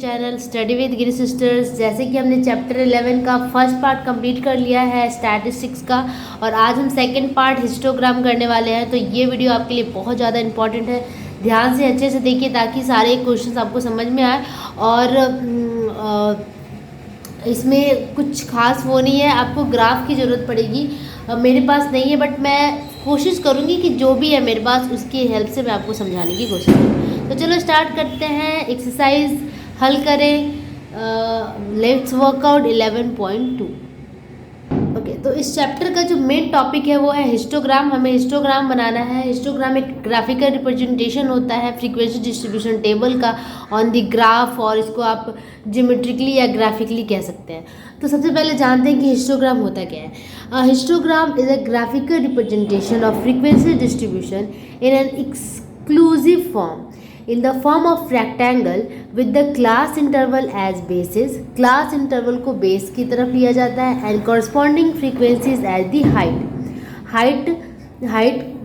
Channel study with Giri sisters. जैसे कि हमने चैप्टर 11 का फर्स्ट पार्ट कंप्लीट कर लिया है स्टैटिस्टिक्स का, और आज हम सेकंड पार्ट हिस्टोग्राम करने वाले हैं। तो ये वीडियो आपके लिए बहुत ज़्यादा इंपॉर्टेंट है, ध्यान से अच्छे से देखिए ताकि सारे क्वेश्चंस आपको समझ में आए। और इसमें कुछ खास वो नहीं है, आपको ग्राफ की ज़रूरत पड़ेगी। मेरे पास नहीं है, बट मैं कोशिश करूँगी कि जो भी है मेरे पास उसकी हेल्प से मैं आपको समझाने की कोशिश करूँ। तो चलो स्टार्ट करते हैं। एक्सरसाइज हल करें। Let's workout 11.2। ओके, तो इस चैप्टर का जो मेन टॉपिक है वो है हिस्टोग्राम। हमें हिस्टोग्राम बनाना है। हिस्टोग्राम एक ग्राफिकल रिप्रेजेंटेशन होता है फ्रीक्वेंसी डिस्ट्रीब्यूशन टेबल का ऑन द ग्राफ, और इसको आप ज्योमेट्रिकली या ग्राफिकली कह सकते हैं। तो सबसे पहले जानते हैं कि हिस्टोग्राम होता क्या है। Histogram is a graphical representation of frequency distribution in an exclusive form in the form of rectangle with the class interval as basis। class interval को base की तरफ लिया जाता है and corresponding frequencies as the height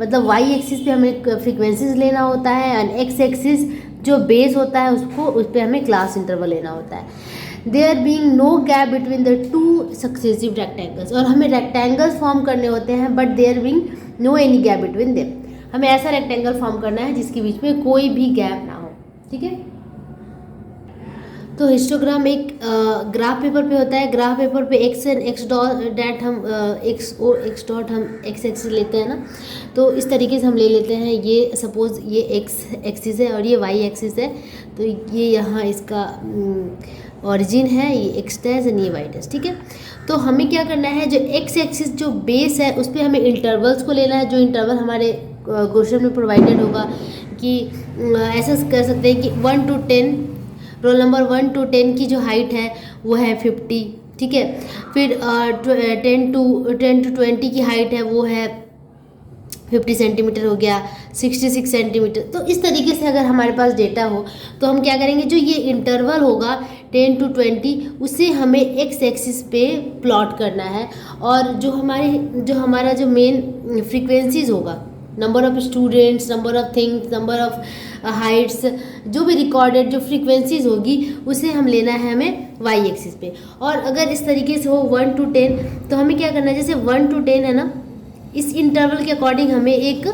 मतलब y axis पे हमें frequencies लेना होता है, and x एक्सिस जो बेस होता है उसको उस पर हमें क्लास इंटरवल लेना होता है। There being no gap between the two successive rectangles, और हमें रेक्टेंगल्स फॉर्म करने होते हैं but there being no any gap between them. हमें ऐसा रेक्टेंगल फॉर्म करना है जिसके बीच में कोई भी गैप ना हो, ठीक है। तो हिस्टोग्राम एक ग्राफ पेपर पे होता है। ग्राफ पेपर पे एक्स एंड एक्स डॉट हम एक्स डॉट हम एक्स एक्सिस लेते हैं ना, तो इस तरीके से हम ले लेते हैं। ये सपोज ये एक्स एक्सिस है और ये वाई एक्सिस है, तो ये यहाँ इसका ओरिजिन है, ये एक्स डैश एंड ये वाई डैश, ठीक है। तो हमें क्या करना है, जो एक्स एक्सिस जो बेस है उस पर हमें इंटरवल्स को लेना है। जो इंटरवल हमारे क्वेश्चन में प्रोवाइडेड होगा कि ऐसा कर सकते हैं कि 1 to 10, रोल नंबर 1 to 10 की जो हाइट है वो है 50, ठीक है। फिर 10 to 20 की हाइट है वो है 50 सेंटीमीटर हो गया, 66 सेंटीमीटर। तो इस तरीके से अगर हमारे पास डेटा हो तो हम क्या करेंगे, जो ये इंटरवल होगा 10 to 20 उसे हमें एक्स एक्सिस पे प्लॉट करना है। और जो हमारा जो मेन फ्रीक्वेंसीज होगा, number of students, number of things, number of Heights, जो भी रिकॉर्डेड जो फ्रीक्वेंसीज होगी उसे हम लेना है हमें वाई एक्सिस पे। और अगर इस तरीके से हो 1 to 10, तो हमें क्या करना है, जैसे 1 to 10 है ना, इस इंटरवल के अकॉर्डिंग हमें एक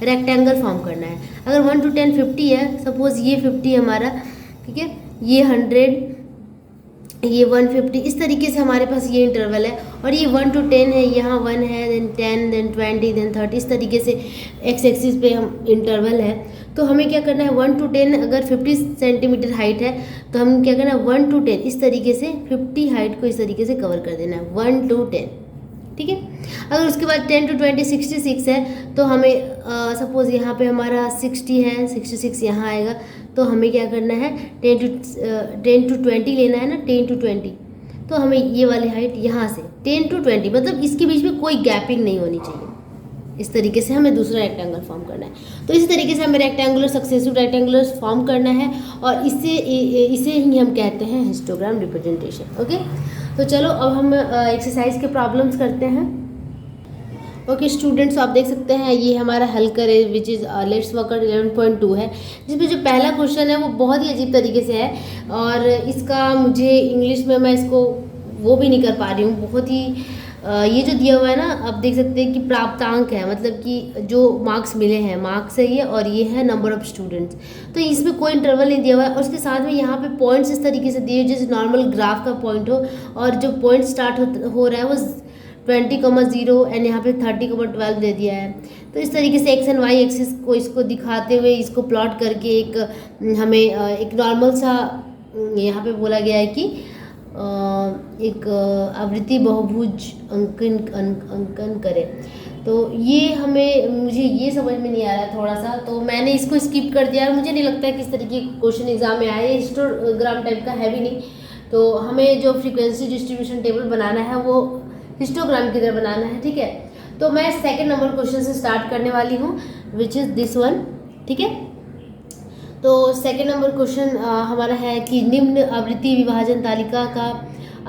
रेक्टेंगल फॉर्म करना है। अगर 1 to 10 50 है, सपोज ये 50 हमारा, ठीक है, ये 100, ये 150, इस तरीके से हमारे पास ये इंटरवल है। और ये 1 to 10 है, यहाँ 1 है, देन 10, देन 20, देन 30, इस तरीके से एक्स एक्सिस पे हम इंटरवल है। तो हमें क्या करना है, 1 to 10 अगर 50 सेंटीमीटर हाइट है तो हम क्या करना है, 1 to 10 इस तरीके से 50 हाइट को इस तरीके से कवर कर देना है, 1 to 10, ठीक है। अगर उसके बाद 10 to 20 66 है, तो हमें सपोज यहाँ पे हमारा 60 है, 66 यहाँ आएगा, तो हमें क्या करना है, 10 to 20 लेना है ना, 10 to 20, तो हमें ये वाली हाइट यहाँ से 10 to 20, मतलब इसके बीच में कोई गैपिंग नहीं होनी चाहिए। इस तरीके से हमें दूसरा रेक्टेंगल फॉर्म करना है। तो इसी तरीके से हमें रेक्टेंगुलर सक्सेसिव रेक्टेंगुलर फॉर्म करना है, और इसे ही हम कहते हैं हिस्टोग्राम रिप्रेजेंटेशन। ओके, तो चलो अब हम एक्सरसाइज के प्रॉब्लम्स करते हैं। ओके स्टूडेंट्स, आप देख सकते हैं ये हमारा हल करे which is let's work out 11.2 है, जिसमें जो पहला क्वेश्चन है वो बहुत ही अजीब तरीके से है, और इसका मुझे इंग्लिश में मैं इसको वो भी नहीं कर पा रही हूँ। बहुत ही ये जो दिया हुआ है ना, आप देख सकते हैं कि प्राप्तांक है, मतलब कि जो मार्क्स मिले हैं, मार्क्स है ये, और ये है नंबर ऑफ स्टूडेंट्स। तो इसमें कोई इंटरवल नहीं दिया हुआ है, और उसके साथ में यहाँ पे पॉइंट्स इस तरीके से दिए जैसे नॉर्मल ग्राफ का पॉइंट हो, और जो पॉइंट स्टार्ट हो रहा है वो 20,0 एंड यहाँ पे 30,12 दे दिया है। तो इस तरीके से एक्स एंड वाई एक्सिस को इसको दिखाते हुए इसको प्लॉट करके एक हमें एक नॉर्मल सा यहाँ पे बोला गया है कि एक आवृत्ति बहुभुज अंकन करें। तो ये मुझे ये समझ में नहीं आ रहा है थोड़ा सा, तो मैंने इसको स्किप कर दिया। मुझे नहीं लगता है किस तरीके के क्वेश्चन एग्जाम में आए, हिस्टोग्राम टाइप का है भी नहीं। तो हमें जो फ्रीक्वेंसी डिस्ट्रीब्यूशन टेबल बनाना है वो हिस्टोग्राम की तरह बनाना है, ठीक है। तो मैं सेकंड नंबर क्वेश्चन से स्टार्ट करने वाली हूँ, विच इज़ दिस वन, ठीक है। तो सेकंड नंबर क्वेश्चन हमारा है कि निम्न आवृत्ति विभाजन तालिका का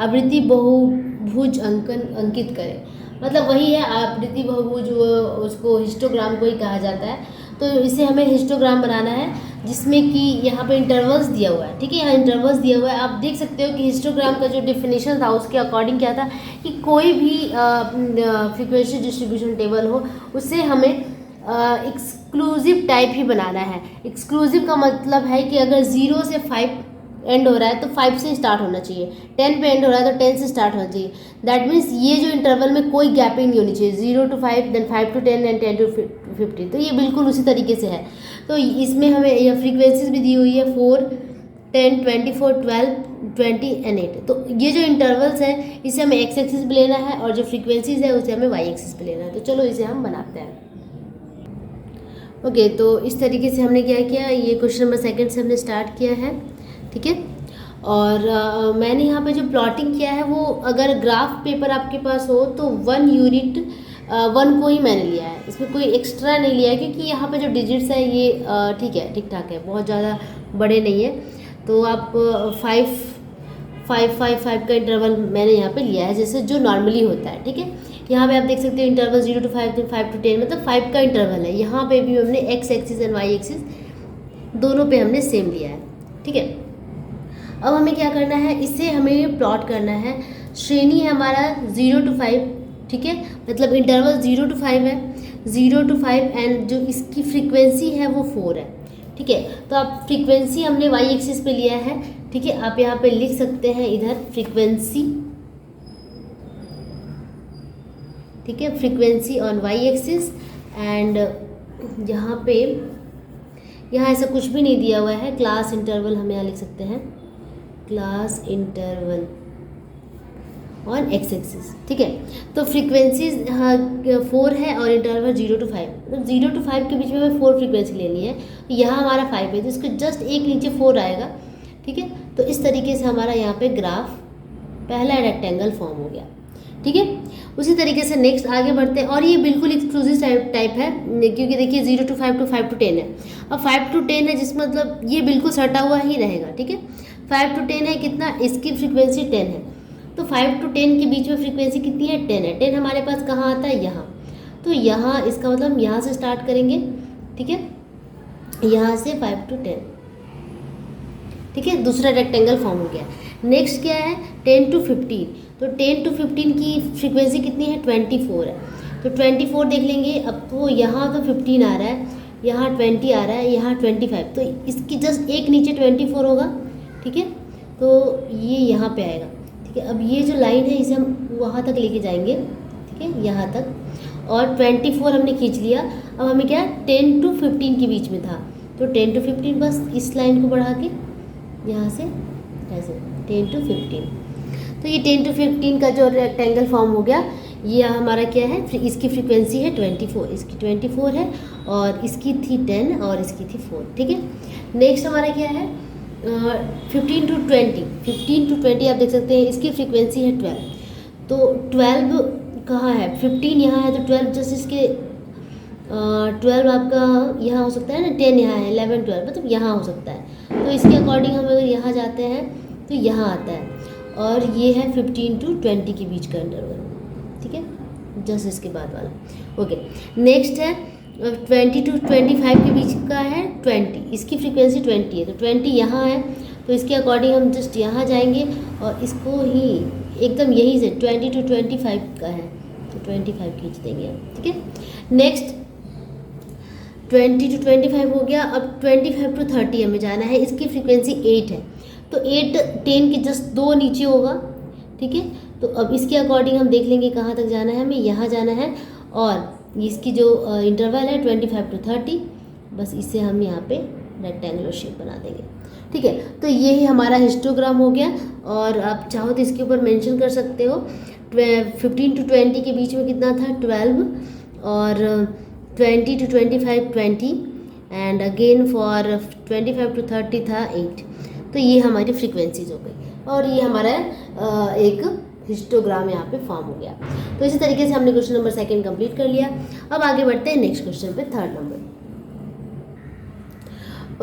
आवृत्ति बहुभुज अंकित करें। मतलब वही है आवृत्ति बहुभुज, उसको हिस्टोग्राम को ही कहा जाता है। तो इसे हमें हिस्टोग्राम बनाना है, जिसमें कि यहाँ पे इंटरवल्स दिया हुआ है, ठीक है, यहाँ इंटरवल्स दिया हुआ है। आप देख सकते हो कि हिस्टोग्राम का जो डिफिनेशन था उसके अकॉर्डिंग क्या था कि कोई भी फ्रीक्वेंसी डिस्ट्रीब्यूशन टेबल हो उससे हमें एक्सक्लूसिव टाइप ही बनाना है। एक्सक्लूसिव का मतलब है कि अगर 0 से 5 एंड हो रहा है तो 5 से स्टार्ट होना चाहिए, 10 पे एंड हो रहा है तो 10 से स्टार्ट होना चाहिए। दैट मीन्स ये जो इंटरवल में कोई गैपिंग नहीं होनी चाहिए, 0 to 5, then 5 to 10 and 10 to 15। तो ये बिल्कुल उसी तरीके से है। तो इसमें हमें यह फ्रीक्वेंसीज भी दी हुई है 4, 10, 24, 12, 20 एंड 8। तो ये जो इंटरवल्स है इसे हमें एक्स एक्सिस पे लेना है और जो फ्रीक्वेंसीज है उसे हमें वाई एक्सिस पे लेना है। तो चलो इसे हम बनाते हैं। ओके, तो इस तरीके से हमने क्या किया, ये क्वेश्चन नंबर 2 से हमने स्टार्ट किया है, ठीक है। और मैंने यहाँ पे जो प्लॉटिंग किया है वो अगर ग्राफ पेपर आपके पास हो तो 1 यूनिट 1 को ही मैंने लिया है, इसमें कोई एक्स्ट्रा नहीं लिया है, क्योंकि यहाँ पे जो डिजिट्स है ये ठीक है, ठीक ठाक है, बहुत ज़्यादा बड़े नहीं है। तो आप 5, 5, 5, 5 का इंटरवल मैंने यहाँ पे लिया है, जैसे जो नॉर्मली होता है, ठीक है। यहाँ पे आप देख सकते हो इंटरवल 0 to 5, 5 to 10, मतलब 5 का इंटरवल है। यहाँ पे भी हमने X axis and Y axis दोनों पे हमने सेम लिया है, ठीक है। अब हमें क्या करना है, इसे हमें प्लॉट करना है। श्रेणी है हमारा 0 to 5, ठीक है, मतलब इंटरवल 0 to 5 है, 0 to 5 एंड जो इसकी फ्रीक्वेंसी है वो 4 है, ठीक है। तो आप फ्रीक्वेंसी हमने वाई एक्सिस पे लिया है, ठीक है। आप यहाँ पे लिख सकते हैं इधर फ्रीक्वेंसी, ठीक है, frequency on Y axis. And यहाँ पे यहाँ ऐसा कुछ भी नहीं दिया हुआ है, क्लास इंटरवल हम यहाँ लिख सकते हैं, class interval on x axis, ठीक है। तो फ्रीक्वेंसीज 4 है और इंटरवल 0 to 5, मतलब 0 to 5 के बीच में हमें 4 फ्रीक्वेंसी लेनी है। तो यहाँ हमारा 5 है तो इसके जस्ट एक नीचे 4 आएगा, ठीक है। तो इस तरीके से हमारा यहाँ पे ग्राफ पहला रेक्टेंगल फॉर्म हो गया, ठीक है। उसी तरीके से नेक्स्ट आगे बढ़ते हैं, और ये बिल्कुल एक्सक्लूसिव टाइप है, क्योंकि देखिए 0 to 5 to 5 to 10 है। अब 5 to 10 है जिस मतलब ये बिल्कुल सटा हुआ ही रहेगा, ठीक है। 5 to 10 है कितना, इसकी फ्रीक्वेंसी 10 है, तो 5 to 10 के बीच में फ्रीक्वेंसी कितनी है, 10 है। 10 हमारे पास कहाँ आता है, यहाँ। तो यहाँ इसका मतलब हम यहाँ से स्टार्ट करेंगे, ठीक है, यहाँ से 5 to 10, ठीक है। दूसरा रेक्टेंगल फॉर्म हो गया। नेक्स्ट क्या है, 10 to 15। तो 10 to 15 की फ्रीक्वेंसी कितनी है, 24 है। तो 24 देख लेंगे। अब तो यहाँ तो 15 आ रहा है, यहाँ 20 आ रहा है, यहाँ 25, तो इसकी जस्ट एक नीचे 24 होगा, ठीक है। तो ये यहाँ पे आएगा, ठीक है। अब ये जो लाइन है इसे हम वहाँ तक लेके जाएंगे, ठीक है, यहाँ तक, और 24 हमने खींच लिया। अब हमें क्या, 10 to 15 के बीच में था, तो 10 to 15 बस इस लाइन को बढ़ा के यहाँ से ऐसे 10 to 15। तो ये 10 to 15 का जो रेक्टेंगल फॉर्म हो गया, ये हमारा क्या है, इसकी फ्रीक्वेंसी है 24, इसकी 24 है, और इसकी थी 10 और इसकी थी 4, ठीक है। नेक्स्ट हमारा क्या है, 15 to 20। 15 to 20 आप देख सकते हैं, इसकी फ्रीक्वेंसी है 12। तो 12 कहाँ है, 15 यहाँ है, तो 12 जस्ट इसके 12 आपका यहाँ हो सकता है ना, 10 यहाँ है, 11, 12 मतलब यहाँ हो सकता है। तो इसके अकॉर्डिंग हम अगर यहाँ जाते हैं तो यहाँ आता है, और ये है 15 to 20 के बीच का इंटरवल, ठीक है, जस्ट इसके बाद वाला। ओके, नेक्स्ट है 20 to 25 के बीच का है 20, इसकी फ्रीक्वेंसी 20 है, तो 20 यहाँ है, तो इसके अकॉर्डिंग हम जस्ट यहाँ जाएंगे और इसको ही एकदम यहीं से 20 to 25 का है, तो 25 खींच देंगे, ठीक है। नेक्स्ट 20 to 25 हो गया। अब 25 to 30 हमें जाना है, इसकी फ्रीक्वेंसी 8 है, तो 8 10 के जस्ट 2 नीचे होगा, ठीक है। तो अब इसके अकॉर्डिंग हम देख लेंगे कहाँ तक जाना है, हमें यहाँ जाना है, और इसकी जो इंटरवल है 25 to 30, बस इसे हम यहाँ पे रेक्टेंगुलर शेप बना देंगे, ठीक है। तो ये ही हमारा हिस्टोग्राम हो गया, और आप चाहो तो इसके ऊपर मेंशन कर सकते हो 15 to 20 के बीच में कितना था 12, और 20 to 25 20, and again for 25 to 30 था 8। तो ये हमारी फ्रीक्वेंसीज हो गई, और ये हमारा एक हिस्टोग्राम यहाँ पे फॉर्म हो गया। तो इसी तरीके से हमने क्वेश्चन नंबर 2 कंप्लीट कर लिया। अब आगे बढ़ते हैं नेक्स्ट क्वेश्चन पे, 3rd नंबर।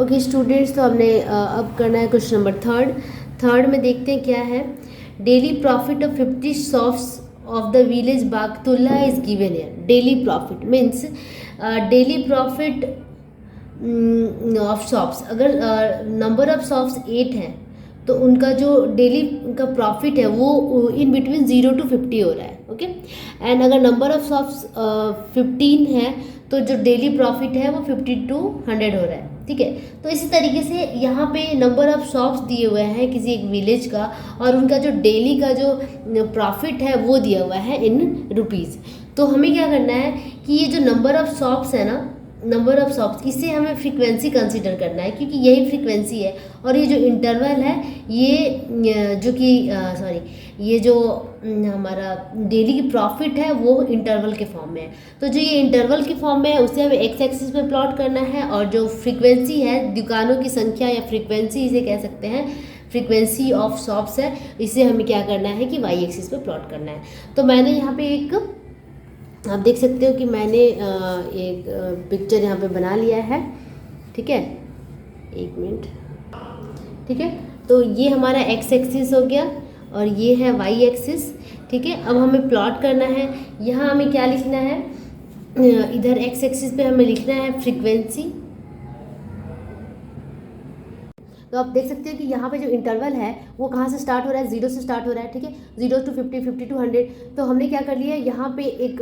ओके स्टूडेंट्स, तो हमने अब करना है क्वेश्चन नंबर 3rd में देखते हैं क्या है। Daily profit of 50 shops of the village बागतुल्ला is given here. Daily profit means daily profit of shops, अगर नंबर ऑफ शॉप्स 8 हैं तो उनका जो डेली का प्रॉफिट है वो इन बिटवीन 0 to 50 हो रहा है, ओके। एंड अगर नंबर ऑफ शॉप्स 15 है तो जो डेली प्रॉफिट है वो 50 to 100 हो रहा है, ठीक है। तो इसी तरीके से यहाँ पे नंबर ऑफ शॉप्स दिए हुए हैं किसी एक विलेज का, और उनका जो डेली का जो प्रॉफिट है वो दिया हुआ है इन रुपीज़। तो हमें क्या करना है कि ये जो नंबर ऑफ शॉप्स है ना, नंबर ऑफ शॉप्स, इसे हमें फ्रीक्वेंसी कंसीडर करना है, क्योंकि यही फ्रीक्वेंसी है। और ये जो इंटरवल है ये जो कि सॉरी, ये जो हमारा डेली की प्रॉफिट है वो इंटरवल के फॉर्म में है। तो जो ये इंटरवल के फॉर्म में है उसे हमें एक्स एक्सिस पे प्लॉट करना है, और जो फ्रीक्वेंसी है, दुकानों की संख्या या फ्रीक्वेंसी इसे कह सकते हैं, फ्रीक्वेंसी ऑफ शॉप्स है, इसे हमें क्या करना है कि वाई एक्सिस पे प्लॉट करना है। तो मैंने यहाँ पे एक, आप देख सकते हो कि मैंने एक पिक्चर यहाँ पे बना लिया है, ठीक है, एक मिनट, ठीक है। तो ये हमारा एक्स एक्सिस हो गया और ये है वाई एक्सिस, ठीक है। अब हमें प्लॉट करना है, यहाँ हमें क्या लिखना है, इधर एक्स एक्सिस पे हमें लिखना है फ्रीक्वेंसी। तो आप देख सकते हो कि यहाँ पे जो इंटरवल है वो कहाँ से स्टार्ट हो रहा है, 0 से स्टार्ट हो रहा है, ठीक है, 0 to 50, 50 to 100। तो हमने क्या कर लिया है, यहाँ पे एक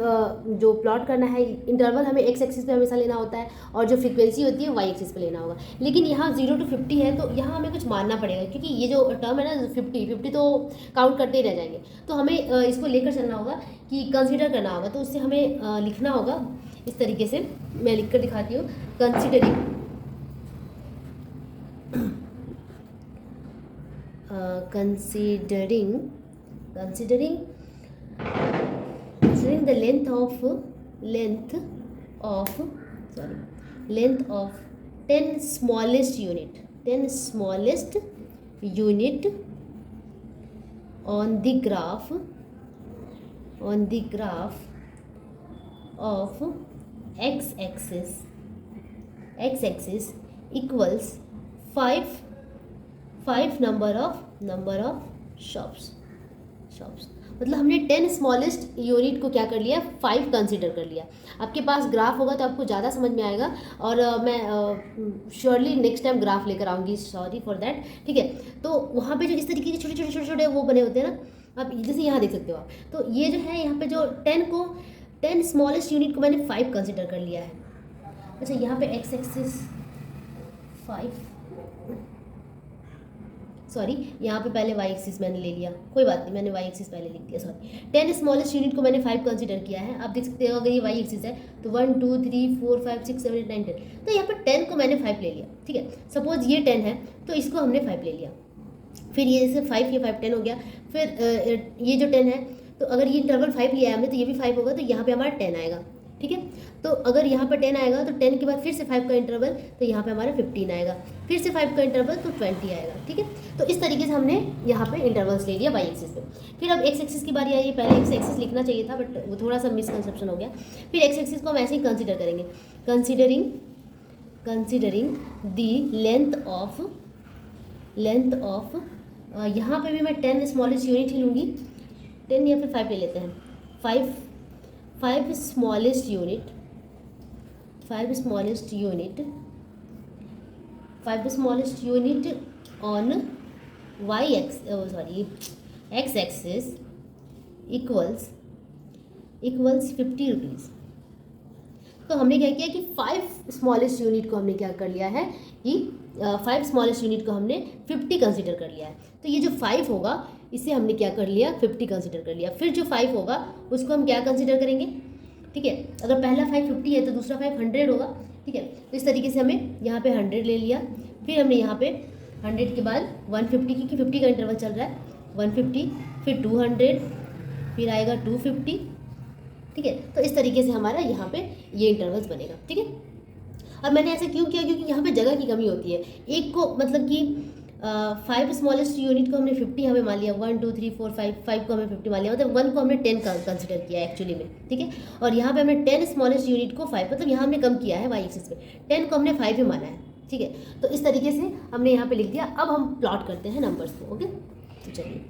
जो प्लॉट करना है, इंटरवल हमें एक्स एक्सिस पे हमेशा लेना होता है और जो फ्रीक्वेंसी होती है वाई एक्सिस पे लेना होगा। लेकिन यहाँ 0 to 50 है तो यहाँ हमें कुछ मानना पड़ेगा, क्योंकि ये जो टर्म है ना 50 तो काउंट करते ही रह जाएंगे। तो हमें इसको लेकर चलना होगा कि कंसिडर करना होगा। तो उससे हमें लिखना होगा इस तरीके से, मैं लिख कर दिखाती हूँ, considering considering the length of 10 smallest unit on the graph of x axis equals 5 number of shops। मतलब हमने 10 स्मॉलेस्ट यूनिट को क्या कर लिया, 5 कंसीडर कर लिया। आपके पास ग्राफ होगा तो आपको ज़्यादा समझ में आएगा, और मैं श्योरली नेक्स्ट टाइम ग्राफ लेकर आऊँगी, सॉरी फॉर दैट, ठीक है। तो वहाँ पे जो इस तरीके के छोटे वो बने होते हैं ना, आप जैसे यहाँ देख सकते हो आप। तो ये जो है यहाँ पे जो 10 स्मॉलेस्ट यूनिट को मैंने 5 कंसिडर कर लिया है। अच्छा, यहाँ पे एक्स एक्सिस 5, सॉरी यहाँ पे पहले वाई एक्सिस मैंने ले लिया, कोई बात नहीं, मैंने वाई एक्सिस पहले लिख दिया, सॉरी। 10 स्मॉलेस्ट यूनिट को मैंने 5 कंसीडर किया है। आप देख सकते हो अगर ये वाई एक्सिस है तो 1 2 3 4 5 6 7 8 9 10, तो यहाँ पर 10 को मैंने 5 ले लिया, ठीक है। सपोज ये 10 है तो इसको हमने 5 ले लिया, फिर ये जैसे 5 ये 5 10 हो गया, फिर ये जो 10 है तो अगर ये इंटरवल 5 लिया है हमने तो ये भी 5 होगा, तो यहाँ पर हमारा 10 आएगा, ठीक है। तो अगर यहाँ पर 10 आएगा तो 10 के बाद फिर से 5 का इंटरवल, तो यहाँ पे हमारा 15 आएगा, फिर से 5 का इंटरवल तो 20 आएगा, ठीक है। तो इस तरीके से हमने यहाँ पे इंटरवल्स ले लिया वाई एक्सिस पे। फिर अब एक्स एक्सिस की बारी आई है, पहले एक्स एक्सिस लिखना चाहिए था बट वो थोड़ा सा मिसकंसेप्शन हो गया। फिर एक्स एक्सिस को हम ऐसे ही कंसिडर करेंगे, कंसिडरिंग द लेंथ ऑफ यहाँ पे भी मैं 10 स्मॉलेस्ट यूनिट ही लूँगी, 10 या फिर 5 ले लेते हैं, 5 smallest unit on x axis equals 50 rupees. तो हमने क्या किया कि 5 स्मॉलेस्ट यूनिट को हमने क्या कर लिया है कि 5 स्मॉलेस्ट यूनिट को हमने 50 कंसिडर कर लिया है। तो ये जो 5 होगा इसे हमने क्या कर लिया, 50 कंसिडर कर लिया। फिर जो 5 होगा उसको हम क्या कंसिडर करेंगे, ठीक है। अगर पहला 5 50 है तो दूसरा 5 100 होगा, ठीक है। तो इस तरीके से हमें यहाँ पे 100 ले लिया, फिर हमने यहाँ पे 100 के बाद 150, क्योंकि 50 का इंटरवल चल रहा है, 150, फिर 200, फिर आएगा 250, ठीक है। तो इस तरीके से हमारा यहाँ पे ये इंटरवल्स बनेगा, ठीक है। अब मैंने ऐसा क्यों किया, क्योंकि यहाँ पे जगह की कमी होती है। एक को मतलब कि 5 स्मॉलेस्ट यूनिट को हमने 50 यहाँ पे मान लिया, 1 2 3 4 5 को हमने 50 मान लिया, मतलब 1 को हमने 10 कंसिडर किया एक्चुअली में, ठीक है। और यहाँ पे हमने 10 स्मॉलेस्ट यूनिट को 5, मतलब यहाँ हमने कम किया है वाई एक्सिस पे, 10 को हमने 5 ही माना है, ठीक है। तो इस तरीके से हमने यहाँ पे लिख दिया। अब हम प्लॉट करते हैं नंबर्स को, ओके। तो चलिए,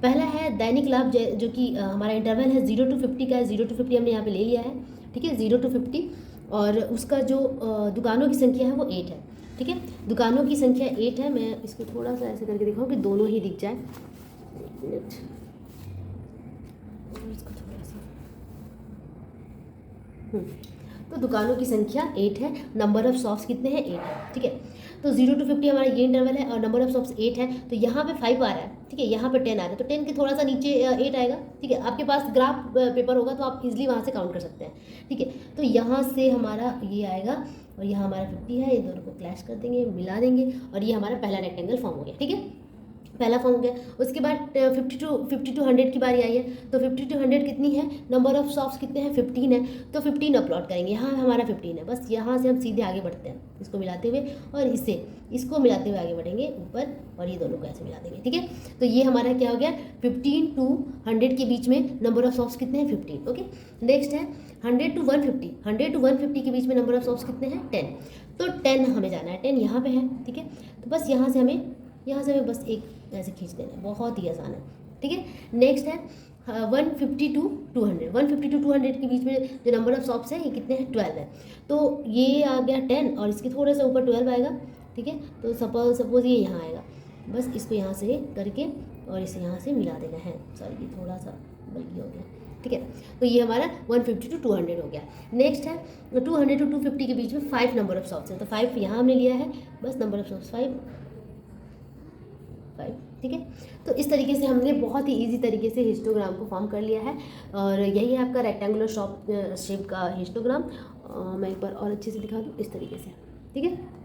पहला है दैनिक लाभ, जो कि हमारा इंटरवल है 0 to 50 का है, 0 to 50 हमने यहाँ पे ले लिया है, ठीक है, 0 to 50। और उसका जो दुकानों की संख्या है वो 8 है। ठीक है, दुकानों की संख्या 8 है। मैं इसको थोड़ा सा ऐसे करके दिखाऊँ कि दोनों ही दिख जाए। एक मिनट, और इसको थोड़ा सा तो दुकानों की संख्या 8 है, नंबर ऑफ शॉप्स कितने हैं 8 है। ठीक है, तो 0 to 50 हमारा ये इंटरवल है और नंबर ऑफ शॉप्स 8 है, तो यहाँ पे 5 आ रहा है। ठीक है, यहाँ पे 10 आ रहा है, तो 10 के थोड़ा सा नीचे 8 आएगा। ठीक है, आपके पास ग्राफ पेपर होगा तो आप इजीली वहाँ से काउंट कर सकते हैं। ठीक है, तो यहाँ से हमारा ये आएगा और यहाँ हमारा 50 है, ये दोनों को क्लैश कर देंगे, मिला देंगे और ये हमारा पहला रेक्टेंगल फॉर्म हो गया। ठीक है, पहला फॉर्म हो गया। उसके बाद 50 to 100 की बारी आई है, तो 50 to 100 कितनी है, नंबर ऑफ शॉप्स कितने हैं 15 है, तो 15 अपलोड करेंगे। यहाँ हमारा 15 है, बस यहाँ से हम सीधे आगे बढ़ते हैं इसको मिलाते हुए और इसको मिलाते हुए आगे बढ़ेंगे ऊपर और ये दोनों को ऐसे मिला देंगे। ठीक है, तो ये हमारा क्या हो गया, 15 to 100 के बीच में नंबर ऑफ शॉप्स कितने हैं 15। ओके, नेक्स्ट है 100 to 150, 100 to 150 के बीच में नंबर ऑफ शॉप्स कितने हैं 10, तो 10 हमें जाना है, 10 यहाँ पे है। ठीक है, तो बस यहाँ से हमें बस एक ऐसे खींच देना है, बहुत ही आसान है। ठीक है, नेक्स्ट है 150 to 200, 150 to 200 के बीच में जो नंबर ऑफ शॉप्स है ये कितने हैं 12 है, तो ये आ गया 10 और इसके थोड़े से ऊपर 12 आएगा। ठीक है, तो सपोज ये यहाँ आएगा, बस इसको यहाँ से करके और इसे यहाँ से मिला देना है। सॉरी, ये थोड़ा सा बल्कि हो गया। ठीक है, तो ये हमारा 150 to 200 हो गया। नेक्स्ट है 200 to 250 के बीच में 5 नंबर ऑफ शॉप्स है, तो 5 यहाँ हमने लिया है, बस नंबर ऑफ शॉप्स 5। ठीक है, तो इस तरीके से हमने बहुत ही इजी तरीके से हिस्टोग्राम को फॉर्म कर लिया है और यही है आपका रेक्टेंगुलर शेप का हिस्टोग्राम। मैं एक बार और अच्छे से दिखा दूँ इस तरीके से। ठीक है,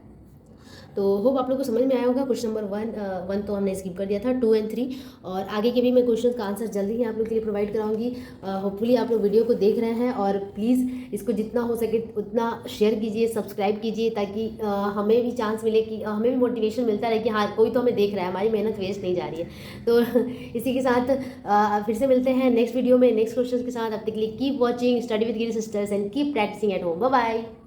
तो होप आप लोगों को समझ में आया होगा। क्वेश्चन नंबर 1 तो हमने स्किप कर दिया था, 2 and 3 और आगे के भी मैं क्वेश्चन का आंसर जल्दी ही आप लोग के लिए प्रोवाइड कराऊंगी। होपफुली आप लोग वीडियो को देख रहे हैं और प्लीज़ इसको जितना हो सके उतना शेयर कीजिए, सब्सक्राइब कीजिए, ताकि हमें भी चांस मिले कि हमें भी मोटिवेशन मिलता रहे कि हाँ कोई तो हमें देख रहा है, हमारी मेहनत वेस्ट नहीं जा रही है। तो इसी के साथ फिर से मिलते हैं नेक्स्ट वीडियो में नेक्स्ट क्वेश्चन के साथ। अब तक के लिए keep watching study with Giri sisters and keep practising at home. Bye bye.